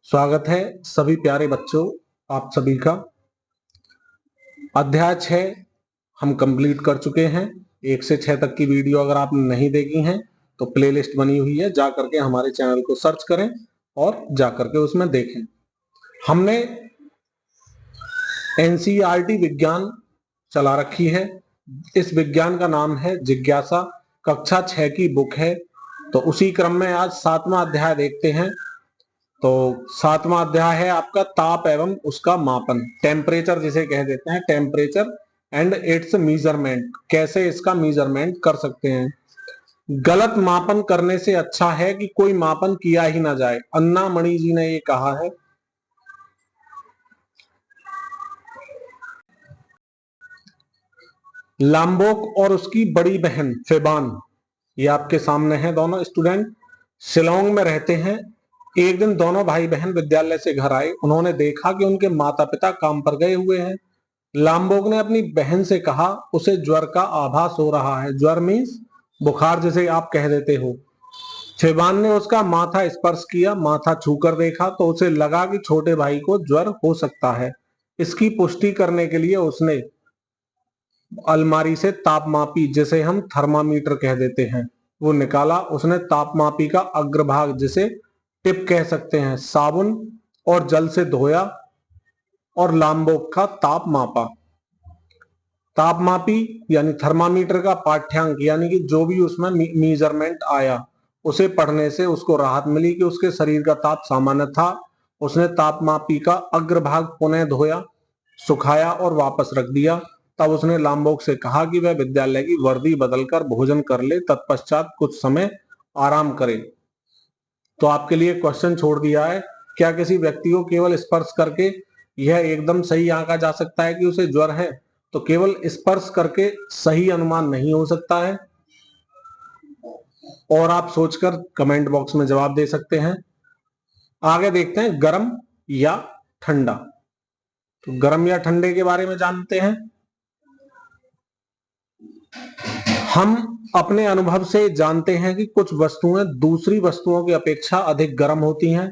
स्वागत है सभी प्यारे बच्चों, आप सभी का। अध्याय 6 हम कंप्लीट कर चुके हैं। 1 से 6 तक की वीडियो अगर आपने नहीं देखी हैं तो प्लेलिस्ट बनी हुई है, जा करके हमारे चैनल को सर्च करें और जा करके उसमें देखें। हमने एनसीईआरटी विज्ञान चला रखी है। इस विज्ञान का नाम है जिज्ञासा, कक्षा 6 की बुक है। तो उसी क्रम में आज 7वां अध्याय देखते हैं। तो 7वां अध्याय है आपका ताप एवं उसका मापन, टेम्परेचर जिसे कह देते हैं, टेम्परेचर एंड इट्स मीजरमेंट। कैसे इसका मीजरमेंट कर सकते हैं। गलत मापन करने से अच्छा है कि कोई मापन किया ही ना जाए, अन्ना मणि जी ने ये कहा है। लाम्बोक और उसकी बड़ी बहन फेबान, ये आपके सामने हैं। दोनों स्टूडेंट शिलोंग में रहते हैं। एक दिन दोनों भाई बहन विद्यालय से घर आए। उन्होंने देखा कि उनके माता पिता काम पर गए हुए हैं। लाम्बोक ने अपनी बहन से कहा, उसे ज्वर का आभास हो रहा है। ज्वर मीन्स बुखार जिसे आप कह देते हो। फेबान ने उसका माथा स्पर्श किया, माथा छूकर देखा तो उसे लगा कि छोटे भाई को ज्वर हो सकता है। इसकी पुष्टि करने के लिए उसने अलमारी से तापमापी, जिसे हम थर्मामीटर कह देते हैं, वो निकाला। उसने तापमापी का अग्रभाग, जिसे टिप कह सकते हैं, साबुन और जल से धोया और लाम्बोक का ताप मापा। तापमापी यानी थर्मामीटर का पाठ्यांक, यानी कि जो भी उसमें मीजरमेंट आया, उसे पढ़ने से उसको राहत मिली कि उसके शरीर का ताप सामान्य था। उसने तापमापी का अग्रभाग पुनः धोया, सुखाया और वापस रख दिया। तब उसने लाम्बोक से कहा कि वह विद्यालय की वर्दी बदलकर भोजन कर ले, तत्पश्चात कुछ समय आराम करे। तो आपके लिए क्वेश्चन छोड़ दिया है, क्या किसी व्यक्ति को केवल स्पर्श करके यह एकदम सही आंका जा सकता है कि उसे ज्वर है? तो केवल स्पर्श करके सही अनुमान नहीं हो सकता है। और आप सोचकर कमेंट बॉक्स में जवाब दे सकते हैं। आगे देखते हैं गर्म या ठंडा। तो गर्म या ठंडे के बारे में जानते हैं। हम अपने अनुभव से जानते हैं कि कुछ वस्तुएं दूसरी वस्तुओं की अपेक्षा अधिक गर्म होती हैं।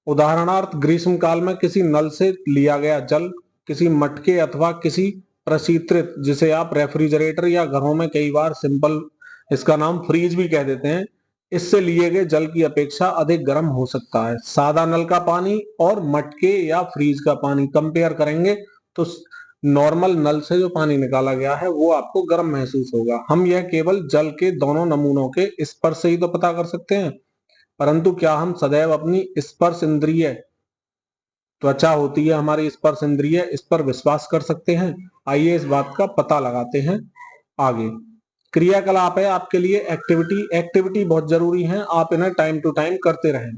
उदाहरणार्थ, ग्रीष्म काल में किसी नल से लिया गया जल किसी मटके अथवा किसी प्रशीतृत, जिसे आप रेफ्रिजरेटर या घरों में कई बार सिंपल इसका नाम फ्रीज भी कह देते हैं, इससे लिए गए जल की अपेक्षा अधिक गर्म हो सकता है। सादा नल का पानी और मटके या फ्रीज का पानी कंपेयर करेंगे तो नॉर्मल नल से जो पानी निकाला गया है वो आपको गर्म महसूस होगा। हम यह केवल जल के दोनों नमूनों के स्पर्श से ही तो पता कर सकते हैं, परंतु क्या हम सदैव अपनी स्पर्श इंद्रिय, त्वचा होती है हमारी स्पर्श इंद्रिय, इस पर विश्वास कर सकते हैं? आइए इस बात का पता लगाते हैं। आगे क्रियाकलाप है आपके लिए, एक्टिविटी बहुत जरूरी है, आप इन्हें टाइम टू टाइम करते रहें।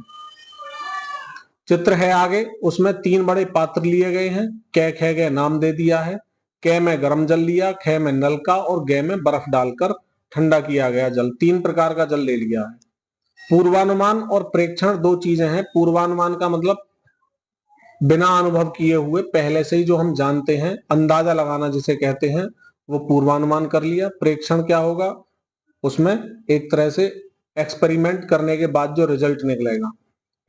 चित्र है आगे, उसमें 3 बड़े पात्र लिए गए हैं। कै खे गए नाम दे दिया है। कै में गर्म जल लिया, खे में नल का और गे में बर्फ डालकर ठंडा किया गया जल। 3 प्रकार का जल ले लिया है। पूर्वानुमान और प्रेक्षण 2 चीजें हैं। पूर्वानुमान का मतलब बिना अनुभव किए हुए पहले से ही जो हम जानते हैं, अंदाजा लगाना जिसे कहते हैं, वो पूर्वानुमान कर लिया। प्रेक्षण क्या होगा? उसमें एक तरह से एक्सपेरिमेंट करने के बाद जो रिजल्ट निकलेगा।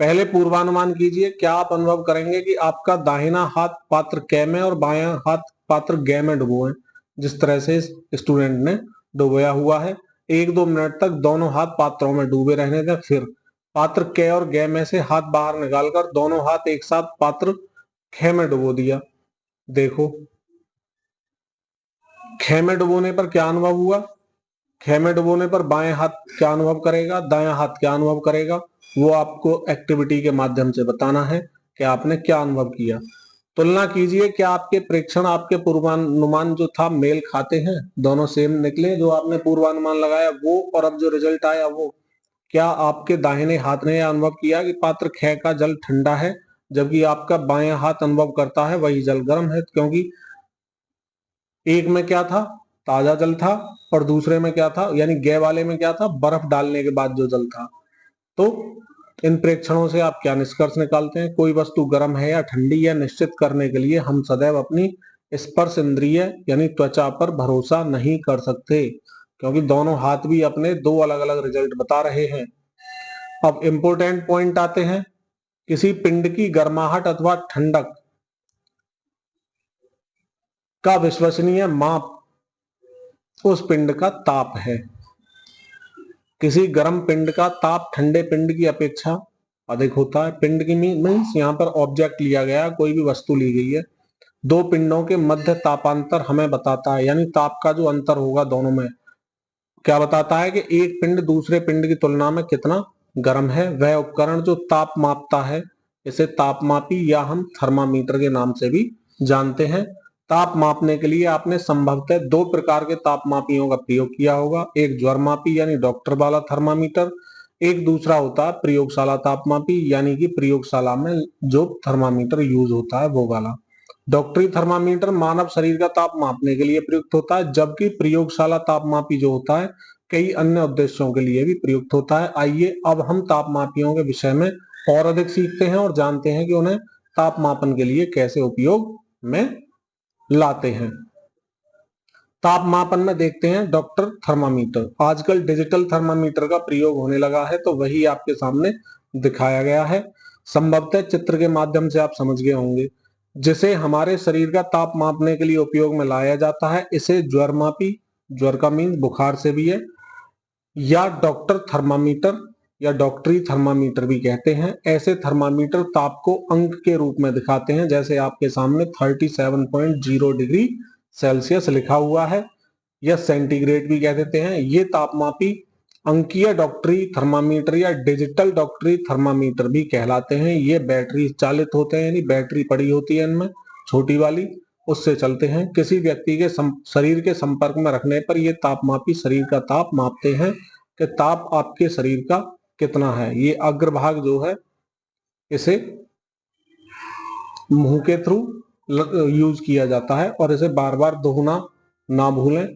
पहले पूर्वानुमान कीजिए। क्या आप अनुभव करेंगे कि आपका दाहिना हाथ पात्र कै में और बायां हाथ पात्र गै में डुबो है, जिस तरह से स्टूडेंट ने डुबोया हुआ है। 1-2 मिनट तक दोनों हाथ पात्रों में डूबे रहने दें। फिर पात्र कै और गै में से हाथ बाहर निकालकर दोनों हाथ एक साथ पात्र खे में डुबो दिया। देखो खे में डुबोने पर क्या अनुभव हुआ। खे में डुबोने पर बाएं हाथ क्या अनुभव करेगा, दायां हाथ क्या अनुभव करेगा, वो आपको एक्टिविटी के माध्यम से बताना है कि आपने क्या अनुभव किया। तुलना कीजिए, क्या आपके प्रेक्षण आपके पूर्वानुमान जो था मेल खाते हैं, दोनों सेम निकले जो आपने पूर्वानुमान लगाया वो, और अब जो रिजल्ट आया वो। क्या आपके दाहिने हाथ ने यह अनुभव किया कि पात्र खे का जल ठंडा है, जबकि आपका बायां हाथ अनुभव करता है वही जल गर्म है? क्योंकि एक में क्या था, ताजा जल था, और दूसरे में क्या था, यानी गे वाले में क्या था, बर्फ डालने के बाद जो जल था। तो इन प्रेक्षणों से आप क्या निष्कर्ष निकालते हैं? कोई वस्तु गर्म है या ठंडी, यह निश्चित करने के लिए हम सदैव अपनी स्पर्श इंद्रिय यानी त्वचा पर भरोसा नहीं कर सकते, क्योंकि दोनों हाथ भी अपने 2 अलग अलग रिजल्ट बता रहे हैं। अब इंपॉर्टेंट पॉइंट आते हैं किसी पिंड की गर्माहट अथवा ठंडक का विश्वसनीय माप उस पिंड का ताप है। किसी गर्म पिंड का ताप ठंडे पिंड की अपेक्षा अधिक होता है। पिंड की मीन्स यहाँ पर ऑब्जेक्ट लिया गया है, कोई भी वस्तु ली गई है। दो पिंडों के मध्य तापांतर हमें बताता है, यानी ताप का जो अंतर होगा दोनों में, क्या बताता है कि एक पिंड दूसरे पिंड की तुलना में कितना गर्म है। वह उपकरण जो ताप मापता है इसे तापमापी या हम थर्मामीटर के नाम से भी जानते हैं। ताप मापने के लिए आपने संभवतः दो प्रकार के तापमापियों का प्रयोग किया होगा, एक ज्वरमापी यानी डॉक्टर वाला थर्मामीटर, एक दूसरा होता है प्रयोगशाला तापमापी यानी कि प्रयोगशाला में जो थर्मामीटर यूज होता है वो वाला। डॉक्टरी थर्मामीटर मानव शरीर का ताप मापने के लिए प्रयुक्त होता है, जबकि प्रयोगशाला तापमापी जो होता है कई अन्य उद्देश्यों के लिए भी प्रयुक्त होता है। आइए अब हम तापमापियों के विषय में और अधिक सीखते हैं और जानते हैं कि उन्हें ताप मापन के लिए कैसे उपयोग में लाते हैं। ताप मापन में देखते हैं डॉक्टर थर्मामीटर। आजकल डिजिटल थर्मामीटर का प्रयोग होने लगा है, तो वही आपके सामने दिखाया गया है। संभवतः चित्र के माध्यम से आप समझ गए होंगे। जिसे हमारे शरीर का ताप मापने के लिए उपयोग में लाया जाता है इसे ज्वरमापी, ज्वर का मीन बुखार से भी है, या डॉक्टर थर्मामीटर या डॉक्टरी थर्मामीटर भी कहते हैं। ऐसे थर्मामीटर ताप को अंक के रूप में दिखाते हैं, जैसे आपके सामने 37.0 डिग्री सेल्सियस लिखा हुआ है, या सेंटीग्रेड भी कह देते हैं। ये तापमापी अंकीय डॉक्टरी थर्मामीटर या डिजिटल डॉक्टरी थर्मामीटर भी कहलाते हैं। ये बैटरी चालित होते हैं, यानी बैटरी पड़ी होती है इनमें छोटी वाली, उससे चलते हैं। किसी व्यक्ति के शरीर के संपर्क में रखने पर ये तापमापी शरीर का ताप मापते हैं कि ताप आपके शरीर का कितना है। ये अग्रभाग जो है इसे मुंह के थ्रू यूज किया जाता है और इसे बार बार धोना ना भूलें।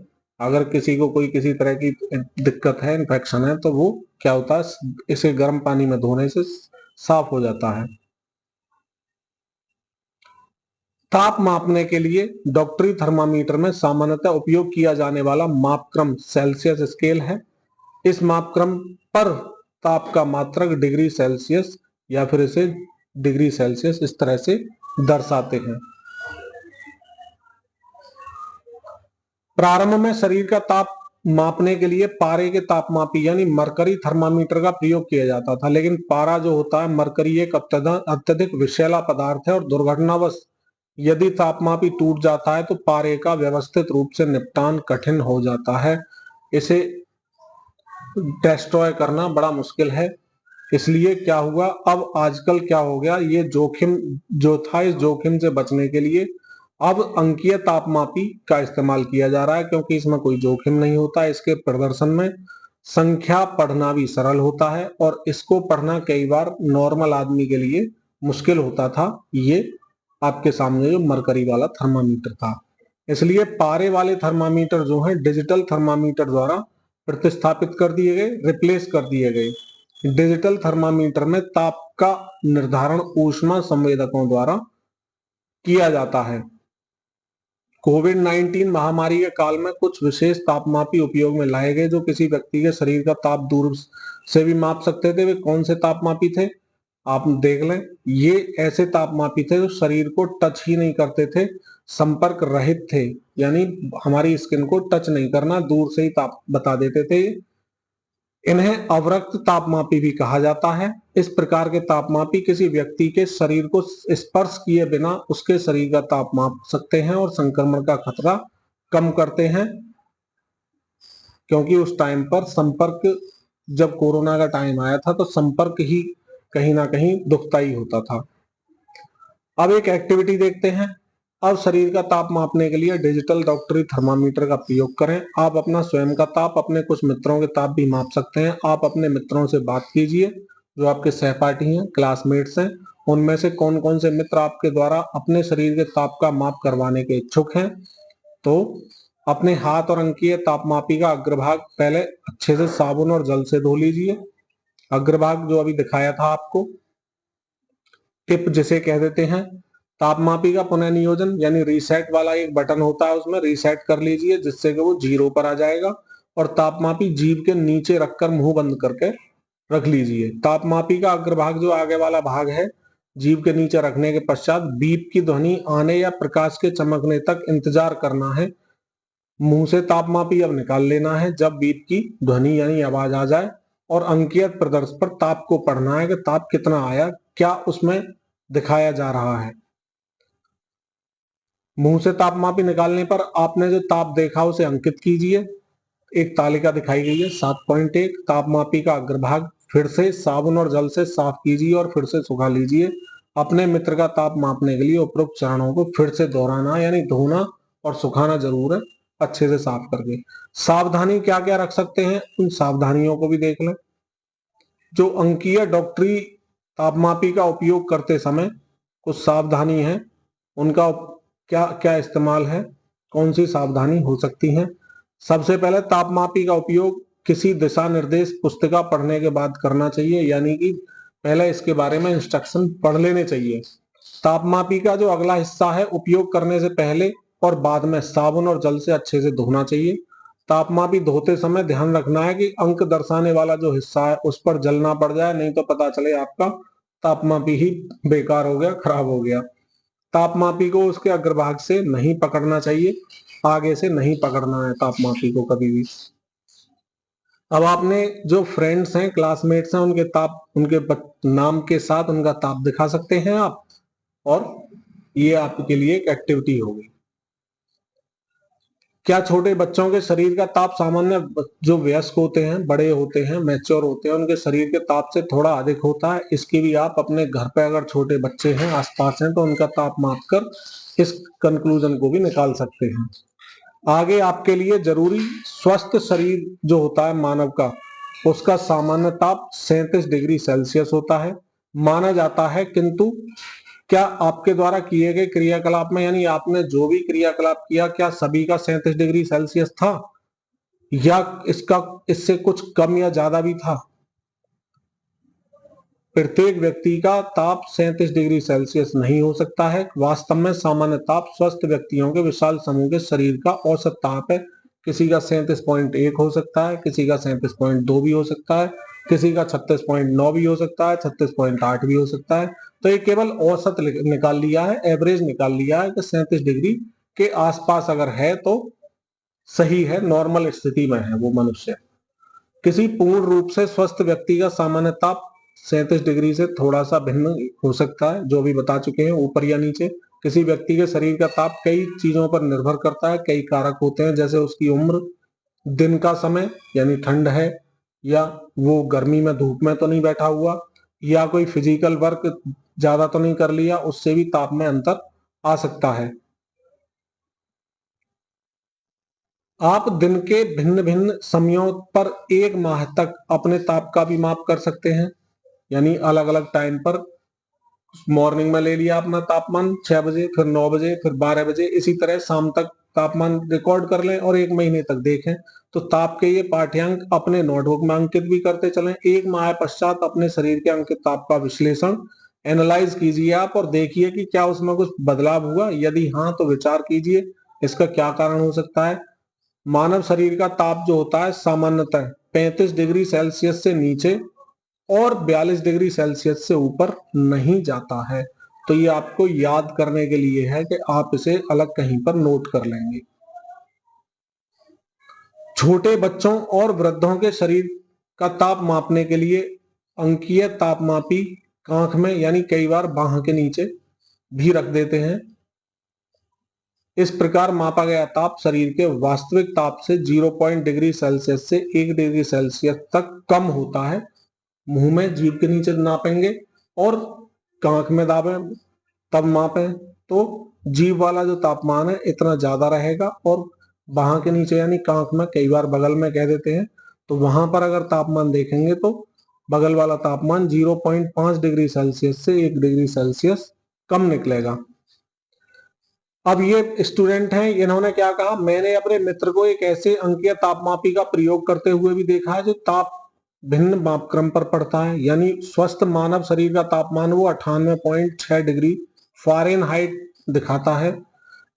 अगर किसी को कोई किसी तरह की दिक्कत है, इन्फेक्शन है, तो वो क्या होता है, इसे गर्म पानी में धोने से साफ हो जाता है। ताप मापने के लिए डॉक्टरी थर्मामीटर में सामान्यतः उपयोग किया जाने वाला मापक्रम सेल्सियस स्केल है। इस मापक्रम पर ताप का मात्रक डिग्री सेल्सियस या फिर इसे डिग्री सेल्सियस इस तरह से दर्शाते हैं। प्रारंभ में शरीर का ताप मापने के लिए पारे के तापमापी यानी मरकरी थर्मामीटर का प्रयोग किया जाता था, लेकिन पारा जो होता है, मरकरी एक अत्यधिक विषैला पदार्थ है और दुर्घटनावश यदि तापमापी टूट जाता है तो पारे का व्यवस्थित रूप से निपटान कठिन हो जाता है। इसे डिस्ट्रॉय करना बड़ा मुश्किल है। इसलिए क्या हुआ, अब आजकल क्या हो गया, ये जोखिम जो था, इस जोखिम से बचने के लिए अब अंकीय तापमापी का इस्तेमाल किया जा रहा है, क्योंकि इसमें कोई जोखिम नहीं होता। इसके प्रदर्शन में संख्या पढ़ना भी सरल होता है और इसको पढ़ना कई बार नॉर्मल आदमी के लिए मुश्किल होता था। ये आपके सामने जो मरकरी वाला थर्मामीटर था, इसलिए पारे वाले थर्मामीटर जो है डिजिटल थर्मामीटर द्वारा प्रतिस्थापित कर दिए गए, रिप्लेस कर दिए गए। डिजिटल थर्मामीटर में ताप का निर्धारण ऊष्मा संवेदकों द्वारा किया जाता है। कोविड-19 महामारी के काल में कुछ विशेष तापमापी उपयोग में लाए गए जो किसी व्यक्ति के शरीर का ताप दूर से भी माप सकते थे। वे कौन से तापमापी थे, आप देख लें। ये ऐसे तापमापी थे जो शरीर को टच ही नहीं करते थे, संपर्क रहित थे, यानी हमारी स्किन को टच नहीं करना, दूर से ही ताप बता देते थे। इन्हें अवरक्त तापमापी भी कहा जाता है। इस प्रकार के तापमापी किसी व्यक्ति के शरीर को स्पर्श किए बिना उसके शरीर का ताप माप सकते हैं और संक्रमण का खतरा कम करते हैं, क्योंकि उस टाइम पर संपर्क, जब कोरोना का टाइम आया था तो संपर्क ही कहीं ना कहीं दुखदाई होता था। अब एक एक्टिविटी देखते हैं। अब शरीर का ताप मापने के लिए डिजिटल डॉक्टरी थर्मामीटर का प्रयोग करें। आप अपना स्वयं का ताप, अपने कुछ मित्रों के ताप भी माप सकते हैं। आप अपने मित्रों से बात कीजिए जो आपके सहपाठी हैं, क्लासमेट्स हैं, उनमें से कौन कौन से मित्र आपके द्वारा अपने शरीर के ताप का माप करवाने के इच्छुक हैं। तो अपने हाथ और अंकीय तापमापी का अग्रभाग पहले अच्छे से साबुन और जल से धो लीजिए। अग्रभाग जो अभी दिखाया था आपको, टिप जिसे कह देते हैं। तापमापी का पुनः नियोजन यानी रीसेट वाला एक बटन होता है, उसमें रीसेट कर लीजिए जिससे कि वो 0 पर आ जाएगा। और तापमापी जीभ के नीचे रखकर मुंह बंद करके रख लीजिए। तापमापी का अग्रभाग जो आगे वाला भाग है जीभ के नीचे रखने के पश्चात बीप की ध्वनि आने या प्रकाश के चमकने तक इंतजार करना है। मुंह से तापमापी अब निकाल लेना है जब बीप की ध्वनि यानी आवाज आ जाए, और अंकीय प्रदर्शन पर ताप को पढ़ना है कि ताप कितना आया, क्या उसमें दिखाया जा रहा है। मुंह से तापमापी निकालने पर आपने जो ताप देखा उसे अंकित कीजिए। एक तालिका दिखाई गई है। 7.1 तापमापी का अग्रभाग फिर से साबुन और जल से साफ कीजिए और फिर से सुखा लीजिए। अपने मित्र का ताप मापने के लिए उपरोक्त चरणों को फिर से दोहराना यानी धोना और सुखाना जरूर है, अच्छे से साफ करके। सावधानी क्या क्या रख सकते हैं, उन सावधानियों को भी देख लें। जो अंकीय डॉक्टरी तापमापी का उपयोग करते समय कुछ सावधानी है, उनका क्या क्या इस्तेमाल है, कौन सी सावधानी हो सकती है। सबसे पहले तापमापी का उपयोग किसी दिशा निर्देश पुस्तिका पढ़ने के बाद करना चाहिए, यानी कि पहले इसके बारे में इंस्ट्रक्शन पढ़ लेने चाहिए। तापमापी का जो अगला हिस्सा है, उपयोग करने से पहले और बाद में साबुन और जल से अच्छे से धोना चाहिए। तापमापी धोते समय ध्यान रखना है कि अंक दर्शाने वाला जो हिस्सा है उस पर जल ना पड़ जाए, नहीं तो पता चले आपका तापमापी ही बेकार हो गया, खराब हो गया। तापमापी को उसके अग्रभाग से नहीं पकड़ना चाहिए, आगे से नहीं पकड़ना है तापमापी को कभी भी। अब आपने जो फ्रेंड्स हैं, क्लासमेट्स हैं, उनके ताप, उनके नाम के साथ उनका ताप दिखा सकते हैं आप, और ये आपके लिए एक एक्टिविटी होगी। क्या छोटे बच्चों के शरीर का ताप सामान्य जो वयस्क होते हैं, बड़े होते हैं, मैच्योर होते हैं, उनके शरीर के ताप से थोड़ा अधिक होता है? इसकी भी आप अपने घर पे अगर छोटे बच्चे हैं आसपास हैं तो उनका ताप माप कर इस कंक्लूजन को भी निकाल सकते हैं। आगे आपके लिए जरूरी, स्वस्थ शरीर जो होता है मानव का, उसका सामान्य ताप 37 डिग्री सेल्सियस होता है माना जाता है, किंतु क्या आपके द्वारा किए गए क्रियाकलाप में, यानी आपने जो भी क्रियाकलाप किया, क्या सभी का 37 डिग्री सेल्सियस था, या इसका इससे कुछ कम या ज्यादा भी था? प्रत्येक व्यक्ति का ताप 37 डिग्री सेल्सियस नहीं हो सकता है। वास्तव में सामान्य ताप स्वस्थ व्यक्तियों के विशाल समूह के शरीर का औसत ताप है। किसी का 37.1 हो सकता है, किसी का 37.2 भी हो सकता है, किसी का 36.9 भी हो सकता है, 36.8 भी हो सकता है। तो ये केवल औसत निकाल लिया है, एवरेज निकाल लिया है कि 37 डिग्री के आसपास अगर है तो सही है, नॉर्मल स्थिति में है वो मनुष्य। किसी पूर्ण रूप से स्वस्थ व्यक्ति का सामान्य ताप 37 डिग्री से थोड़ा सा भिन्न हो सकता है, जो भी बता चुके हैं, ऊपर या नीचे। किसी व्यक्ति के शरीर का ताप कई चीजों पर निर्भर करता है, कई कारक होते हैं, जैसे उसकी उम्र, दिन का समय यानी ठंड है, या वो गर्मी में धूप में तो नहीं बैठा हुआ, या कोई फिजिकल वर्क ज्यादा तो नहीं कर लिया, उससे भी ताप में अंतर आ सकता है। आप दिन के भिन्न भिन्न समयों पर एक माह तक अपने ताप का भी माप कर सकते हैं, यानी अलग अलग टाइम पर। मॉर्निंग में ले लिया अपना तापमान 6 बजे, फिर 9 बजे, फिर 12 बजे, इसी तरह शाम तक तापमान रिकॉर्ड कर लें और एक महीने तक देखें। तो ताप के ये पाठ्यांक अपने नोटबुक में अंकित भी करते चलें। एक माह पश्चात अपने शरीर के अंकित ताप का विश्लेषण, एनालाइज कीजिए आप, और देखिए कि क्या उसमें कुछ बदलाव हुआ। यदि हाँ तो विचार कीजिए इसका क्या कारण हो सकता है। मानव शरीर का ताप जो होता है सामान्यतः 35 डिग्री सेल्सियस से नीचे और 42 डिग्री सेल्सियस से ऊपर नहीं जाता है। तो ये आपको याद करने के लिए है कि आप इसे अलग कहीं पर नोट कर लेंगे। छोटे बच्चों और वृद्धों के शरीर का ताप मापने के लिए अंकीय तापमापी कांख में यानी कई बार बाह के नीचे भी रख देते हैं। इस प्रकार मापा गया ताप शरीर के वास्तविक ताप से 0 डिग्री सेल्सियस से 1 डिग्री सेल्सियस तक कम होता है। मुंह में जीभ के नीचे नापेंगे और कांख में दाबें तब मापें, तो जीभ वाला जो तापमान है इतना ज्यादा रहेगा, और बाह के नीचे यानी कांख में, कई बार बगल में कह देते हैं, तो वहां पर अगर तापमान देखेंगे तो बगल वाला तापमान 0.5 डिग्री सेल्सियस से 1 डिग्री सेल्सियस कम निकलेगा। अब ये स्टूडेंट हैं, इन्होंने क्या कहा, मैंने अपने मित्र को एक ऐसे अंकीय तापमापी का प्रयोग करते हुए भी देखा है जो ताप भिन्न मापक्रम पर पड़ता है, यानी स्वस्थ मानव शरीर का तापमान वो 98.6 डिग्री फ़ारेनहाइट दिखाता है।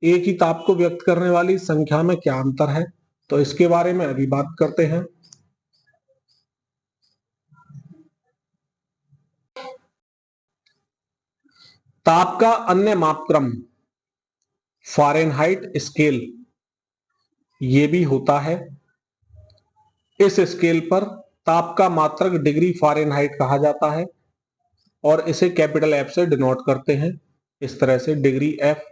एक ही ताप को व्यक्त करने वाली संख्या में क्या अंतर है, तो इसके बारे में अभी बात करते हैं। ताप का अन्य मापक्रम फ़ारेनहाइट स्केल ये भी होता है। इस स्केल पर ताप का मात्रक डिग्री फ़ारेनहाइट कहा जाता है और इसे कैपिटल एफ से डिनोट करते हैं, इस तरह से डिग्री एफ।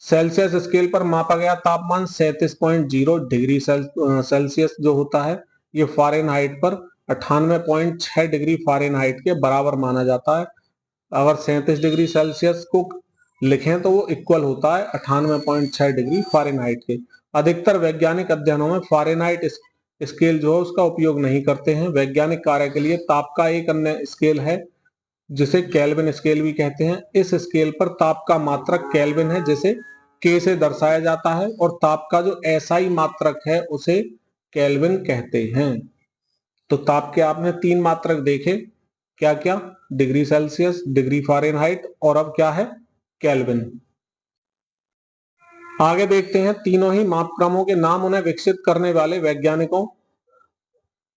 सेल्सियस स्केल पर मापा गया तापमान 37.0 डिग्री सेल्सियस जो होता है, ये फ़ारेनहाइट पर 98.6 डिग्री फ़ारेनहाइट के बराबर माना जाता है। अगर 37 डिग्री सेल्सियस को लिखें तो वो इक्वल होता है 98.6 डिग्री फ़ारेनहाइट के। अधिकतर वैज्ञानिक अध्ययनों में फ़ारेनहाइट स्केल जो है उसका उपयोग नहीं करते हैं। वैज्ञानिक कार्य के लिए ताप का एक अन्य स्केल है जिसे केल्विन स्केल भी कहते हैं। इस स्केल पर ताप का मात्रक केल्विन है जिसे के से दर्शाया जाता है और ताप का जो एसआई मात्रक है उसे केल्विन कहते हैं। तो ताप के आपने 3 मात्रक देखे, क्या क्या? डिग्री सेल्सियस, डिग्री फ़ारेनहाइट और अब क्या है? केल्विन। आगे देखते हैं तीनों ही मापक्रमों के नाम उन्हें विकसित करने वाले वैज्ञानिकों,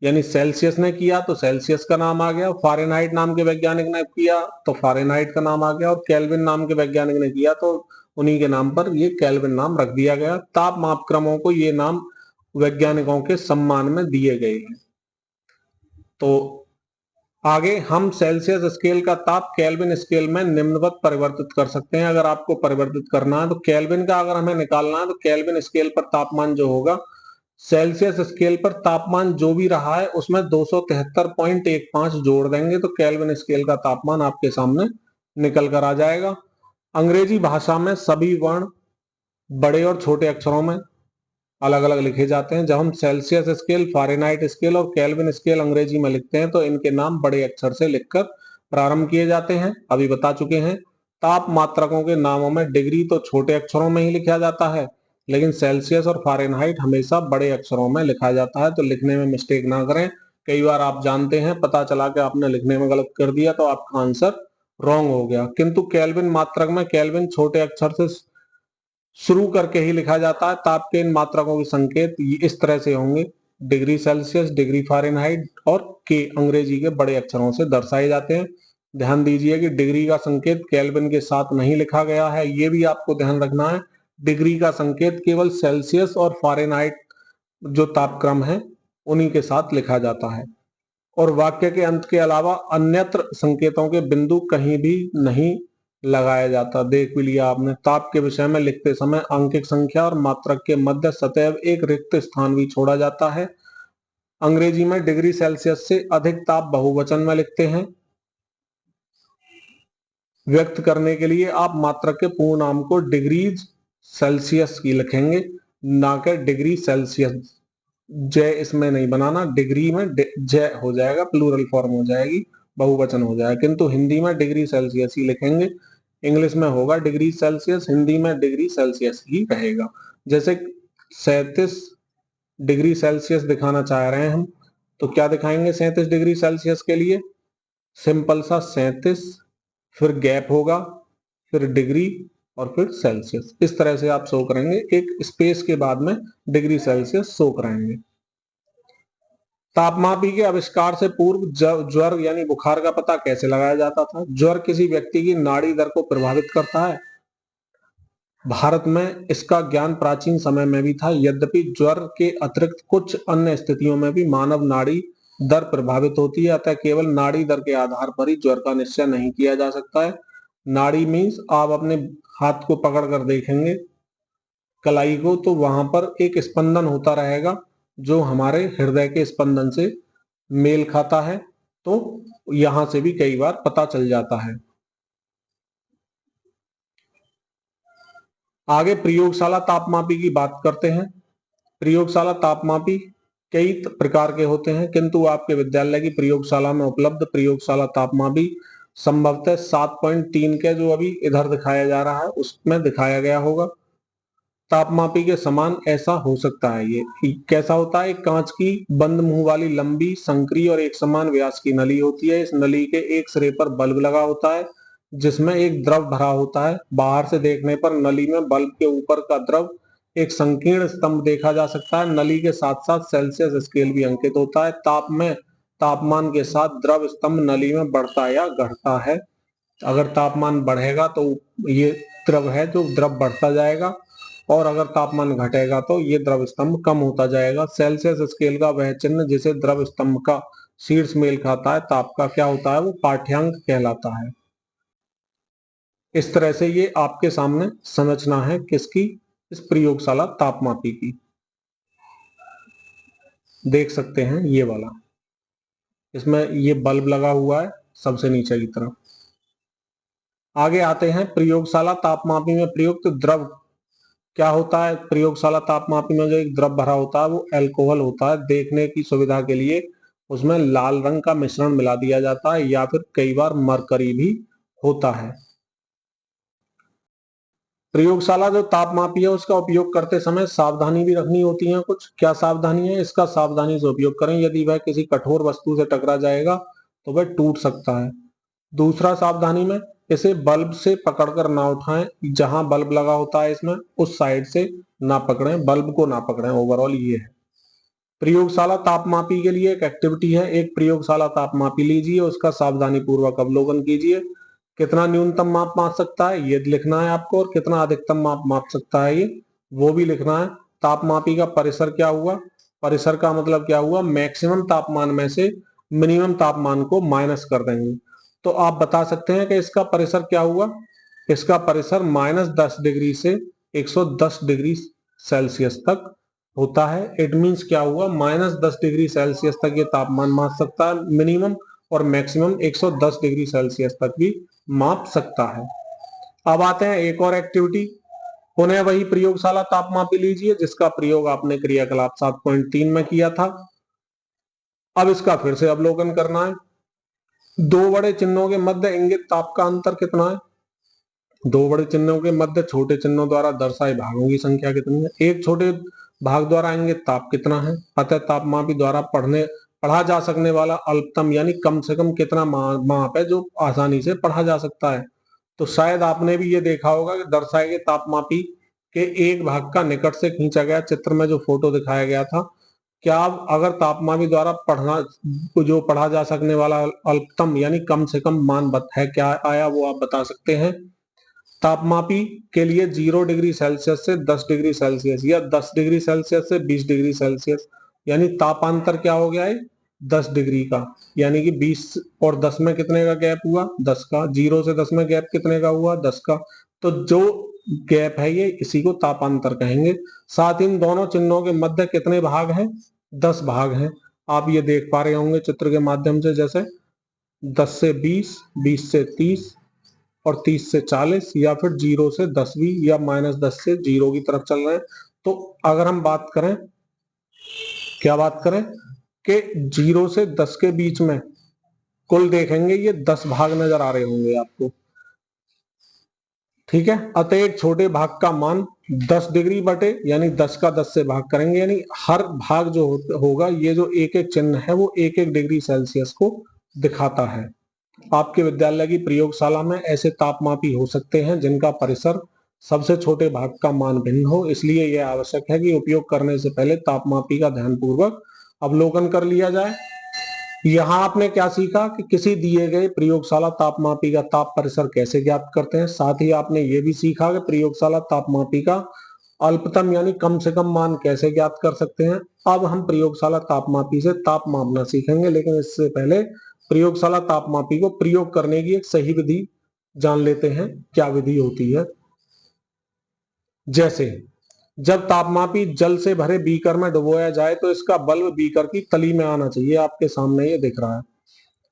यानी सेल्सियस ने किया तो सेल्सियस का नाम आ गया, फ़ारेनहाइट नाम के वैज्ञानिक ने किया तो फ़ारेनहाइट का नाम आ गया और केल्विन नाम के वैज्ञानिक ने किया तो उन्हीं के नाम पर ये केल्विन नाम रख दिया गया। ताप मापक्रमों को ये नाम वैज्ञानिकों के सम्मान में दिए गए हैं। तो आगे हम सेल्सियस स्केल का ताप केल्विन स्केल में निम्नवत परिवर्तित कर सकते हैं। अगर आपको परिवर्तित करना है तो केल्विन का अगर हमें निकालना है तो केल्विन स्केल पर तापमान जो होगा, सेल्सियस स्केल पर तापमान जो भी रहा है उसमें 273.15 जोड़ देंगे तो केल्विन स्केल का तापमान आपके सामने निकल कर आ जाएगा। अंग्रेजी भाषा में सभी वर्ण बड़े और छोटे अक्षरों में अलग अलग लिखे जाते हैं। जब हम सेल्सियस स्केल, फ़ारेनहाइट स्केल और केल्विन स्केल अंग्रेजी में लिखते हैं तो इनके नाम बड़े अक्षर से लिखकर प्रारंभ किए जाते हैं, अभी बता चुके हैं। ताप मात्रकों के नामों में डिग्री तो छोटे अक्षरों में ही लिखा जाता है, लेकिन सेल्सियस और फ़ारेनहाइट हमेशा बड़े अक्षरों में लिखा जाता है, तो लिखने में मिस्टेक ना करें। कई बार आप जानते हैं, पता चला कि आपने लिखने में गलत कर दिया तो आपका आंसर रॉन्ग हो गया। किंतु केल्विन मात्रक में केल्विन छोटे अक्षर से शुरू करके ही लिखा जाता है। ताप के इन मात्रकों के संकेत इस तरह से होंगे, डिग्री सेल्सियस, डिग्री फ़ारेनहाइट और के अंग्रेजी के बड़े अक्षरों से दर्शाए जाते हैं। ध्यान दीजिए कि डिग्री का संकेत केल्विन के साथ नहीं लिखा गया है, ये भी आपको ध्यान रखना है। डिग्री का संकेत केवल सेल्सियस और फ़ारेनहाइट जो तापक्रम है उन्हीं के साथ लिखा जाता है और वाक्य के अंत के अलावा अन्यत्र संकेतों के बिंदु कहीं भी नहीं लगाया जाता। देख भी लिया आपने। ताप के विषय में लिखते समय अंकित संख्या और मात्रक के मध्य सदैव एक रिक्त स्थान भी छोड़ा जाता है। अंग्रेजी में डिग्री सेल्सियस से अधिक ताप बहुवचन में लिखते हैं। व्यक्त करने के लिए आप मात्रक के पूर्ण नाम को डिग्रीज सेल्सियस की लिखेंगे, ना कि डिग्री सेल्सियस। जय इसमें नहीं बनाना, डिग्री में जय हो जाएगा, प्लूरल फॉर्म हो जाएगी, बहुवचन हो जाएगा। किंतु हिंदी में डिग्री सेल्सियस ही लिखेंगे। इंग्लिश में होगा डिग्री सेल्सियस, हिंदी में डिग्री सेल्सियस ही रहेगा। जैसे 37 डिग्री सेल्सियस दिखाना चाह रहे हैं हम, तो क्या दिखाएंगे 37 डिग्री सेल्सियस के लिए? सिंपल सा 37, फिर गैप होगा, फिर डिग्री और फिर सेल्सियस। इस तरह से आप शो करेंगे, एक स्पेस के बाद में डिग्री सेल्सियस शो कराएंगे। तापमापी के आविष्कार से पूर्व ज्वर यानी बुखार का पता कैसे लगाया जाता था? ज्वर किसी व्यक्ति की नाड़ी दर को प्रभावित करता है। भारत में इसका ज्ञान प्राचीन समय में भी था, यद्यपि ज्वर के अतिरिक्त कुछ अन्य स्थितियों में भी मानव नाड़ी दर प्रभावित होती है, अतः केवल नाड़ी दर के आधार पर ही ज्वर का निश्चय नहीं किया जा सकता है। नाड़ी मीन्स आप अपने हाथ को पकड़ कर देखेंगे कलाई को, तो वहां पर एक स्पंदन होता रहेगा जो हमारे हृदय के स्पंदन से मेल खाता है, तो यहां से भी कई बार पता चल जाता है। आगे प्रयोगशाला तापमापी की बात करते हैं। प्रयोगशाला तापमापी कई प्रकार के होते हैं, किंतु आपके विद्यालय की प्रयोगशाला में उपलब्ध प्रयोगशाला तापमापी संभवतः 7.3 के जो अभी इधर दिखाया जा रहा है उसमें दिखाया गया होगा। तापमापी के समान ऐसा हो सकता है। ये कैसा होता है? एक कांच की बंद मुंह वाली लंबी संकरी और एक समान व्यास की नली होती है। इस नली के एक सिरे पर बल्ब लगा होता है जिसमें एक द्रव भरा होता है। बाहर से देखने पर नली में बल्ब के ऊपर का द्रव एक संकीर्ण स्तंभ देखा जा सकता है। नली के साथ साथ सेल्सियस स्केल भी अंकित होता है। तापमान के साथ द्रव स्तंभ नली में बढ़ता या घटता है। अगर तापमान बढ़ेगा तो ये द्रव है जो द्रव बढ़ता जाएगा, और अगर तापमान घटेगा तो ये द्रव स्तंभ कम होता जाएगा। सेल्सियस स्केल का वह चिन्ह जिसे द्रव स्तंभ का शीर्ष मेल खाता है, ताप का क्या होता है, वो पाठ्यांक कहलाता है। इस तरह से ये आपके सामने संरचना है किसकी, इस प्रयोगशाला तापमापी की, देख सकते हैं ये वाला। इसमें ये बल्ब लगा हुआ है सबसे नीचे की तरफ। आगे आते हैं, प्रयोगशाला तापमापी में प्रयुक्त द्रव क्या होता है। प्रयोगशाला तापमापी में जो एक द्रव भरा होता है वो अल्कोहल होता है। देखने की सुविधा के लिए उसमें लाल रंग का मिश्रण मिला दिया जाता है, या फिर कई बार मरकरी भी होता है। प्रयोगशाला जो तापमापी है उसका उपयोग करते समय सावधानी भी रखनी होती है। कुछ क्या सावधानी है, इसका सावधानी से उपयोग करें। यदि वह किसी कठोर वस्तु से टकरा जाएगा तो वह टूट सकता है। दूसरा सावधानी में, इसे बल्ब से पकड़कर ना उठाएं। जहां बल्ब लगा होता है इसमें उस साइड से ना पकड़ें, बल्ब को ना पकड़ें। ओवरऑल ये है। प्रयोगशाला तापमापी के लिए एक एक्टिविटी है। एक प्रयोगशाला तापमापी लीजिए, उसका सावधानी पूर्वक अवलोकन कीजिए। कितना न्यूनतम माप माप सकता है ये लिखना है आपको, और कितना अधिकतम माप माप सकता है ये वो भी लिखना है। तापमापी का परिसर क्या हुआ, परिसर का मतलब क्या हुआ, मैक्सिमम तापमान में से मिनिमम तापमान को माइनस कर देंगे। तो आप बता सकते हैं कि इसका परिसर क्या हुआ। इसका परिसर -10 डिग्री से 110 डिग्री सेल्सियस तक होता है। इट मीन्स क्या हुआ, -10 डिग्री सेल्सियस तक ये तापमान माप सकता है मिनिमम, और मैक्सिमम 110 डिग्री सेल्सियस तक भी माप सकता है। अब आते हैं एक और एक्टिविटी। पुनः वही प्रयोगशाला तापमापी लीजिए जिसका प्रयोग आपने क्रियाकलाप 7.3 में किया था। अब इसका फिर से अवलोकन करना है। दो बड़े चिन्हों के मध्य इंगित ताप का अंतर कितना है। दो बड़े चिन्हों के मध्य छोटे चिन्हों द्वारा दर्शाए भागों की संख्या कितनी है। एक छोटे भाग द्वारा इंगित ताप कितना है। अतः तापमापी द्वारा पढ़ा जा सकने वाला अल्पतम यानी कम से कम कितना माप है जो आसानी से पढ़ा जा सकता है। तो शायद आपने भी ये देखा होगा कि दर्शाए गए तापमापी के एक भाग का निकट से खींचा गया चित्र में जो फोटो दिखाया गया था, क्या आप अगर तापमापी द्वारा पढ़ा जा सकने वाला अल्पतम यानी कम से कम मान है क्या आया, वो आप बता सकते हैं। तापमापी के लिए 0 डिग्री सेल्सियस से 10 डिग्री सेल्सियस, या 10 डिग्री सेल्सियस से 20 डिग्री सेल्सियस, यानी तापांतर क्या हो गया है, 10 डिग्री का। यानी कि 20 और 10 में कितने का गैप हुआ, 10 का। 0 से 10 में गैप कितने का हुआ, 10 का। तो जो गैप है ये इसी को तापांतर कहेंगे। साथ ही इन दोनों चिन्हों के मध्य कितने भाग हैं, 10 भाग हैं। आप ये देख पा रहे होंगे चित्र के माध्यम से, जैसे 10 से 20, 20 से 30 और 30 से 40, या फिर 0 से 10 भी, या -10 से 0 की तरफ चल रहे हैं। तो अगर हम बात करें, क्या बात करें कि 0 से 10 के बीच में कुल देखेंगे ये 10 भाग नजर आ रहे होंगे आपको। ठीक है, अतः एक छोटे भाग का मान 10 डिग्री बटे यानी 10 का 10 से भाग करेंगे, यानी हर भाग जो होगा, ये जो एक एक चिन्ह है वो एक एक डिग्री सेल्सियस को दिखाता है। आपके विद्यालय की प्रयोगशाला में ऐसे तापमापी हो सकते हैं जिनका परिसर सबसे छोटे भाग का मान भिन्न हो। इसलिए यह आवश्यक है कि उपयोग करने से पहले तापमापी का ध्यानपूर्वक अवलोकन कर लिया जाए। यहाँ आपने क्या सीखा कि किसी दिए गए प्रयोगशाला तापमापी का ताप परिसर कैसे ज्ञात करते हैं। साथ ही आपने ये भी सीखा कि प्रयोगशाला तापमापी का अल्पतम यानी कम से कम मान कैसे ज्ञात कर सकते हैं। अब हम प्रयोगशाला तापमापी से ताप मापना सीखेंगे, लेकिन इससे पहले प्रयोगशाला तापमापी को प्रयोग करने की एक सही विधि जान लेते हैं। क्या विधि होती है, जैसे जब तापमापी जल से भरे बीकर में डुबोया जाए तो इसका बल्ब बीकर की तली में आना चाहिए। आपके सामने ये दिख रहा है,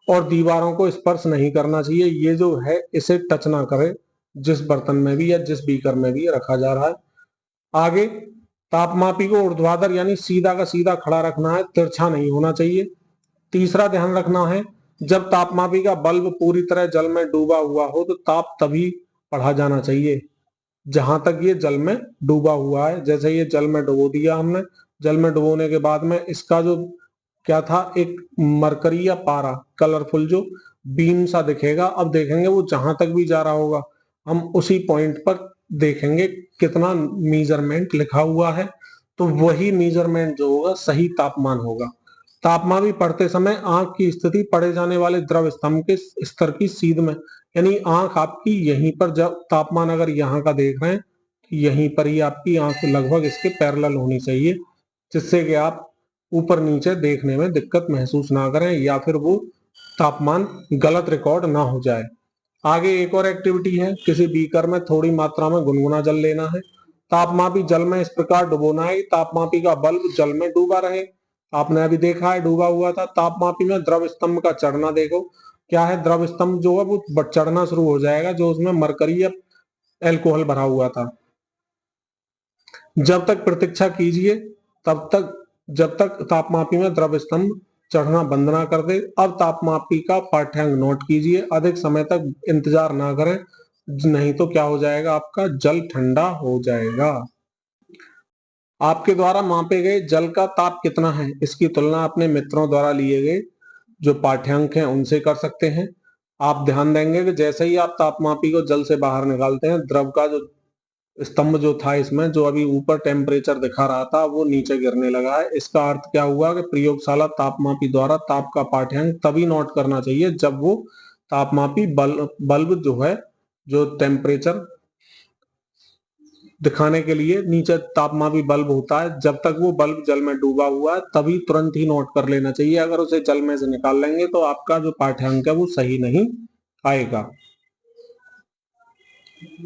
और दीवारों को स्पर्श नहीं करना चाहिए। ये जो है इसे टच ना करे जिस बर्तन में भी या जिस बीकर में भी रखा जा रहा है। आगे तापमापी को ऊर्ध्वाधर यानी सीधा का सीधा खड़ा रखना है, तिरछा नहीं होना चाहिए। तीसरा ध्यान रखना है, जब तापमापी का बल्ब पूरी तरह जल में डूबा हुआ हो तो ताप तभी पढ़ा जाना चाहिए जहां तक ये जल में डूबा हुआ है। जैसे ये जल में डुबो दिया हमने, जल में डुबोने के बाद में इसका जो क्या था, एक मरकरी या पारा कलरफुल जो बीम सा दिखेगा। अब देखेंगे वो जहां तक भी जा रहा होगा हम उसी पॉइंट पर देखेंगे कितना मीजरमेंट लिखा हुआ है, तो वही मीजरमेंट जो होगा सही तापमान होगा। तापमान भी पढ़ते समय आंख की स्थिति पढ़े जाने वाले द्रव स्तंभ के स्तर की सीध में यानी आंख आपकी यहीं पर, जब तापमान अगर यहाँ का देख रहे हैं तो यहीं पर ही आपकी आंख लगभग इसके पैरेलल होनी चाहिए, जिससे कि आप ऊपर नीचे देखने में दिक्कत महसूस ना करें या फिर वो तापमान गलत रिकॉर्ड ना हो जाए। आगे एक और एक्टिविटी है, किसी बीकर में थोड़ी मात्रा में गुनगुना जल लेना है। तापमापी जल में इस प्रकार डुबोना है कि तापमापी का बल्ब जल में डूबा रहे। आपने अभी देखा है डूबा हुआ था। तापमापी में द्रव स्तंभ का चढ़ना देखो, क्या है, द्रव स्तंभ जो है वो चढ़ना शुरू हो जाएगा, जो उसमें मरकरी या एल्कोहल भरा हुआ था। जब तक प्रतीक्षा कीजिए, तब तक जब तक तापमापी में द्रव स्तंभ चढ़ना बंद ना कर दे। अब तापमापी का पाठ्यांक नोट कीजिए, अधिक समय तक इंतजार ना करें, नहीं तो क्या हो जाएगा, आपका जल ठंडा हो जाएगा। आपके द्वारा मापे गए जल का ताप कितना है, इसकी तुलना अपने मित्रों द्वारा लिए गए जो पाठ्यांक हैं उनसे कर सकते हैं। आप ध्यान देंगे कि जैसे ही आप तापमापी को जल से बाहर निकालते हैं, द्रव का जो स्तंभ जो था इसमें, जो अभी ऊपर टेम्परेचर दिखा रहा था, वो नीचे गिरने लगा है। इसका अर्थ क्या हुआ कि प्रयोगशाला तापमापी द्वारा ताप का पाठ्यांक तभी नोट करना चाहिए जब वो तापमापी बल्ब जो है, जो टेम्परेचर दिखाने के लिए नीचे तापमापी बल्ब होता है, जब तक वो बल्ब जल में डूबा हुआ है तभी तुरंत ही नोट कर लेना चाहिए। अगर उसे जल में से निकाल लेंगे तो आपका जो पाठ्यांक है वो सही नहीं आएगा।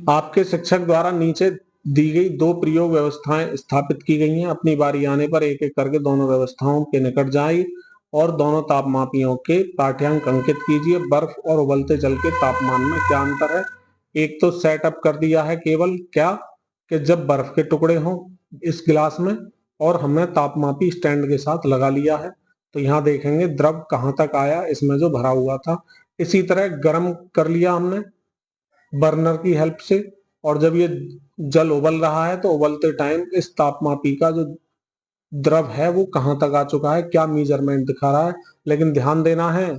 आपके शिक्षक द्वारा नीचे दी गई दो प्रयोग व्यवस्थाएं स्थापित की गई हैं। अपनी बारी आने पर एक एक करके दोनों व्यवस्थाओं के निकट जाइए और दोनों तापमापियों के पाठ्यांक अंकित कीजिए। बर्फ और उबलते जल के तापमान में क्या अंतर है। एक तो सेटअप कर दिया है केवल क्या, कि जब बर्फ के टुकड़े हों इस गिलास में और हमने तापमापी स्टैंड के साथ लगा लिया है, तो यहाँ देखेंगे द्रव कहाँ तक आया इसमें जो भरा हुआ था। इसी तरह गर्म कर लिया हमने बर्नर की हेल्प से, और जब ये जल उबल रहा है तो उबलते टाइम इस तापमापी का जो द्रव है वो कहाँ तक आ चुका है, क्या मेजरमेंट दिखा रहा है। लेकिन ध्यान देना है,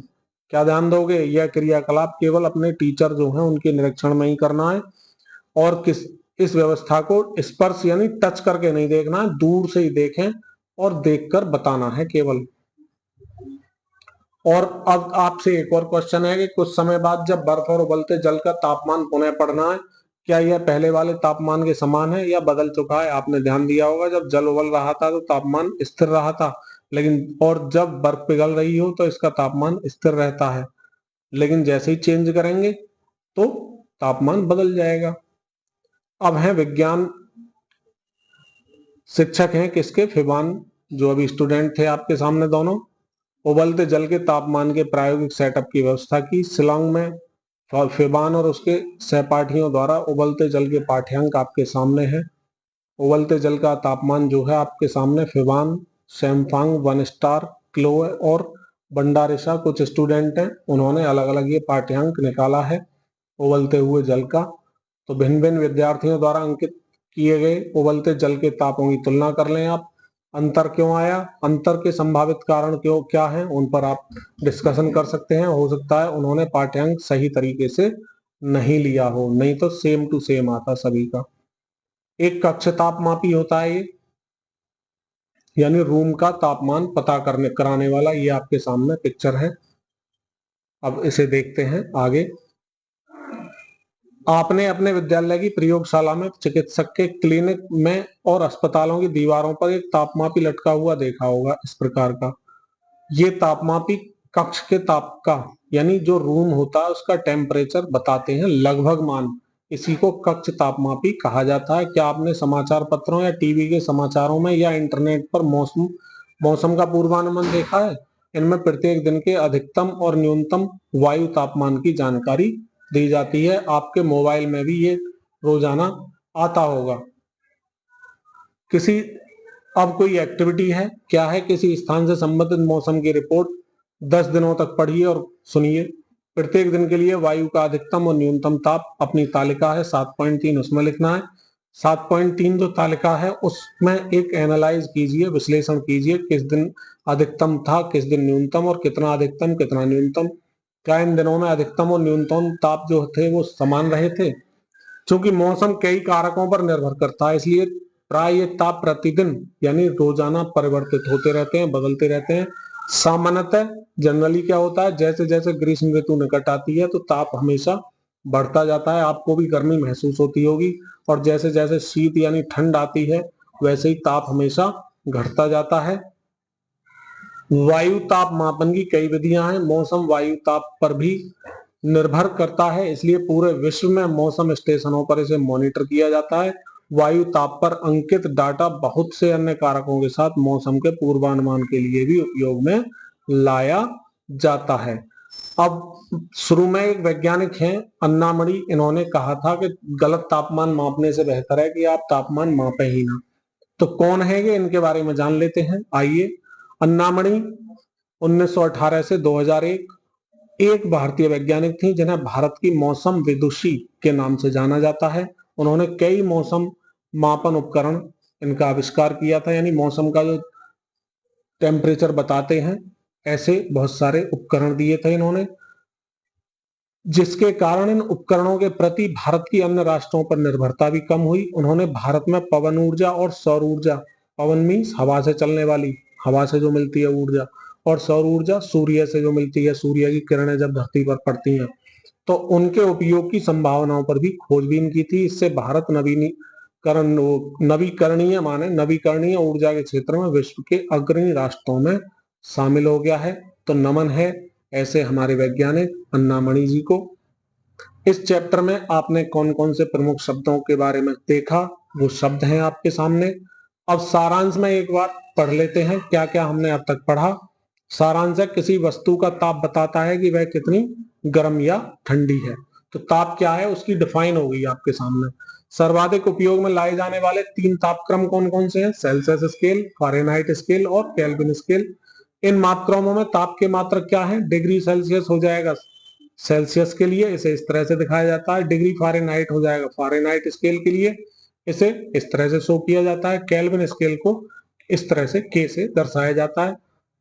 क्या ध्यान दोगे, यह क्रियाकलाप केवल अपने टीचर जो है उनके निरीक्षण में ही करना है और इस व्यवस्था को स्पर्श यानी टच करके नहीं देखना है, दूर से ही देखें और देखकर बताना है केवल। और अब आपसे एक और क्वेश्चन है कि कुछ समय बाद जब बर्फ और उबलते जल का तापमान पुनः पढ़ना है, क्या यह पहले वाले तापमान के समान है या बदल चुका है। आपने ध्यान दिया होगा जब जल उबल रहा था तो तापमान स्थिर रहा था, लेकिन और जब बर्फ पिघल रही हो तो इसका तापमान स्थिर रहता है, लेकिन जैसे ही चेंज करेंगे तो तापमान बदल जाएगा। अब है विज्ञान शिक्षक हैं किसके, फिबान, जो अभी स्टूडेंट थे आपके सामने दोनों। उबलते जल के तापमान के प्रायोगिक सेटअप की व्यवस्था की। शिलांग में फिबान और उसके सहपाठियों द्वारा उबलते जल के पाठ्यांक आपके सामने हैं। उबलते जल का तापमान जो है आपके सामने, फिबान, सैमफांग, वन स्टार, क्लोए और भंडारिशा कुछ स्टूडेंट हैं, उन्होंने अलग अलग ये पाठ्यांक निकाला है उबलते हुए जल का। तो भिन्न भिन्न विद्यार्थियों द्वारा अंकित किए गए उबलते जल के तापों की तुलना कर लें आप। अंतर क्यों आया, अंतर के संभावित कारण क्यों क्या है, उन पर आप डिस्कशन कर सकते हैं। हो सकता है उन्होंने पाठ्यांक सही तरीके से नहीं लिया हो, नहीं तो सेम टू सेम आता सभी का। एक कक्ष तापमापी होता है ये, यानी रूम का तापमान पता करने कराने वाला। ये आपके सामने पिक्चर है, अब इसे देखते हैं आगे। आपने अपने विद्यालय की प्रयोगशाला में चिकित्सक के क्लिनिक में और अस्पतालों की दीवारों पर एक तापमापी लटका हुआ देखा होगा इस प्रकार का। ये तापमापी कक्ष के ताप का यानी जो रूम होता है उसका टेम्परेचर बताते हैं, लगभग मान। इसी को कक्ष तापमापी कहा जाता है। क्या आपने समाचार पत्रों या टीवी के समाचारों में या इंटरनेट पर मौसम का पूर्वानुमान देखा है। इनमें प्रत्येक दिन के अधिकतम और न्यूनतम वायु तापमान की जानकारी दी जाती है। आपके मोबाइल में भी ये रोजाना आता होगा। किसी अब कोई एक्टिविटी है, क्या है, किसी स्थान से संबंधित मौसम की रिपोर्ट 10 दिनों तक पढ़िए और सुनिए। प्रत्येक दिन के लिए वायु का अधिकतम और न्यूनतम ताप अपनी तालिका है 7.3, उसमें लिखना है। 7.3 जो तालिका है उसमें एक एनालाइज कीजिए, विश्लेषण कीजिए, किस दिन अधिकतम था, किस दिन न्यूनतम, और कितना अधिकतम कितना न्यूनतम। क्या इन दिनों में अधिकतम और न्यूनतम ताप जो थे वो समान रहे थे। क्योंकि मौसम कई कारकों पर निर्भर करता है, इसलिए प्राय ये ताप प्रतिदिन यानी रोजाना परिवर्तित होते रहते हैं, बदलते रहते हैं। सामान्यतः जनरली क्या होता है, जैसे जैसे ग्रीष्म ऋतु निकट आती है तो ताप हमेशा बढ़ता जाता है, आपको भी गर्मी महसूस होती होगी। और जैसे जैसे शीत यानी ठंड आती है वैसे ही ताप हमेशा घटता जाता है। वायु ताप मापन की कई विधियां हैं। मौसम वायु ताप पर भी निर्भर करता है, इसलिए पूरे विश्व में मौसम स्टेशनों पर इसे मॉनिटर किया जाता है। वायु ताप पर अंकित डाटा बहुत से अन्य कारकों के साथ मौसम के पूर्वानुमान के लिए भी उपयोग में लाया जाता है। अब शुरू में एक वैज्ञानिक हैं अन्नामणि, इन्होंने कहा था कि गलत तापमान मापने से बेहतर है कि आप तापमान मापे ही ना। तो कौन है ये, इनके बारे में जान लेते हैं, आइए। अन्नामणि 1918 से 2001 एक भारतीय वैज्ञानिक थी जिन्हें भारत की मौसम विदुषी के नाम से जाना जाता है। उन्होंने कई मौसम मापन उपकरण इनका आविष्कार किया था, यानी मौसम का जो टेम्परेचर बताते हैं ऐसे बहुत सारे उपकरण दिए थे इन्होंने, जिसके कारण इन उपकरणों के प्रति भारत की अन्य राष्ट्रों पर निर्भरता भी कम हुई। उन्होंने भारत में पवन ऊर्जा और सौर ऊर्जा, पवन मीन्स हवा से चलने वाली, हवा से जो मिलती है ऊर्जा, और सौर ऊर्जा सूर्य से जो मिलती है, सूर्य की किरणें जब धरती पर पड़ती हैं तो उनके उपयोग की संभावनाओं पर भी खोजबीन की थी। इससे भारत नवीकरणीय ऊर्जा के क्षेत्र में विश्व के अग्रणी राष्ट्रों में शामिल हो गया है। तो नमन है ऐसे हमारे वैज्ञानिक अन्नामणि जी को। इस चैप्टर में आपने कौन कौन से प्रमुख शब्दों के बारे में देखा, वो शब्द हैं आपके सामने। अब सारांश में एक बार पढ़ लेते हैं क्या क्या हमने अब तक पढ़ा। सारांश है, किसी वस्तु का ताप बताता है कि वह कितनी गर्म या ठंडी है। तो ताप क्या है उसकी डिफाइन हो गई आपके सामने। सर्वाधिक उपयोग में लाए जाने वाले 3 तापक्रम कौन कौन से हैं? सेल्सियस स्केल, फारेनहाइट स्केल और केल्विन स्केल। इन मापक्रमों में ताप के मात्रक क्या है? डिग्री सेल्सियस हो जाएगा सेल्सियस के लिए, इसे इस तरह से दिखाया जाता है। डिग्री फारेनहाइट हो जाएगा फारेनहाइट स्केल के लिए, इसे इस तरह से शो किया जाता है। केल्विन स्केल को इस तरह से के से दर्शाया जाता है।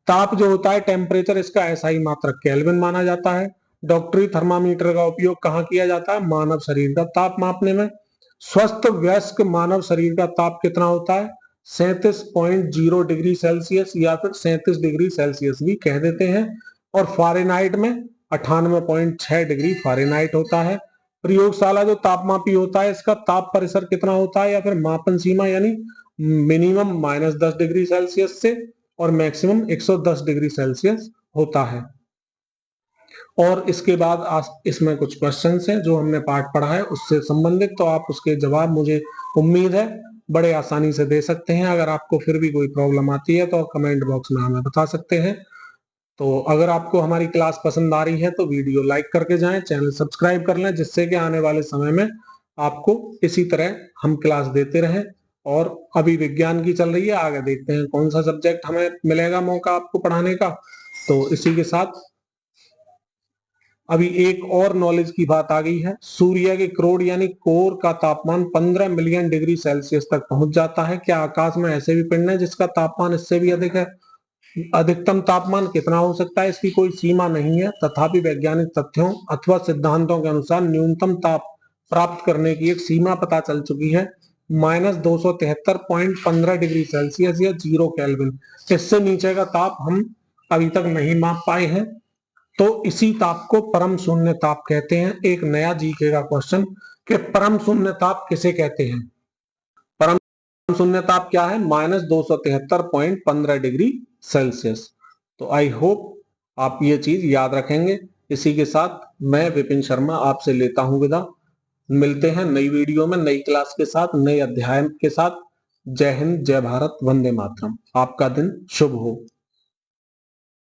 ताप जो होता है टेम्परेचर, इसका एसआई मात्रक केल्विन माना जाता है। डॉक्टरी थर्मामीटर का उपयोग कहाँ किया जाता है? मानव शरीर का ताप मापने में। स्वस्थ वयस्क मानव शरीर का ताप कितना होता है? 37.0 डिग्री सेल्सियस या फिर 37 डिग्री सेल्सियस भी कह देते हैं। और फारेनहाइट में 98.6 डिग्री फारेनहाइट होता है। प्रयोगशाला जो तापमापी होता है इसका ताप परिसर कितना होता है या फिर मापन सीमा, यानी मिनिमम -10 डिग्री सेल्सियस से और मैक्सिमम 110 डिग्री सेल्सियस होता है। और इसके बाद इसमें कुछ क्वेश्चंस हैं जो हमने पाठ पढ़ा है उससे संबंधित, तो आप उसके जवाब मुझे उम्मीद है बड़े आसानी से दे सकते हैं। अगर आपको फिर भी कोई प्रॉब्लम आती है तो कमेंट बॉक्स में हमें बता सकते हैं। तो अगर आपको हमारी क्लास पसंद आ रही है तो वीडियो लाइक करके जाएं, चैनल सब्सक्राइब कर लें, जिससे कि आने वाले समय में आपको इसी तरह हम क्लास देते रहें। और अभी विज्ञान की चल रही है, आगे देखते हैं कौन सा सब्जेक्ट हमें मिलेगा मौका आपको पढ़ाने का। तो इसी के साथ अभी एक और नॉलेज की बात आ गई है। सूर्य के क्रोड यानी कोर का तापमान 15 मिलियन डिग्री सेल्सियस तक पहुंच जाता है। क्या आकाश में ऐसे भी पिंड है जिसका तापमान इससे भी अधिक है? अधिकतम तापमान कितना हो सकता है इसकी कोई सीमा नहीं है, तथापि वैज्ञानिक तथ्यों अथवा सिद्धांतों के अनुसार न्यूनतम ताप प्राप्त करने की एक सीमा पता चल चुकी है, -273.15 डिग्री सेल्सियस या 0 केल्विन। इससे नीचे का ताप हम अभी तक नहीं माप पाए हैं। तो इसी ताप को परम शून्य ताप कहते हैं। एक नया जीके का क्वेश्चन कि परम शून्य ताप किसे कहते हैं? परम शून्य ताप क्या है? -273.15 डिग्री सेल्सियस। तो आई होप आप ये चीज याद रखेंगे। इसी के साथ मैं विपिन शर्मा आपसे लेता हूं विदा। मिलते हैं नई वीडियो में, नई क्लास के साथ, नए अध्याय के साथ। जय हिंद, जय भारत, वंदे मातरम। आपका दिन शुभ हो।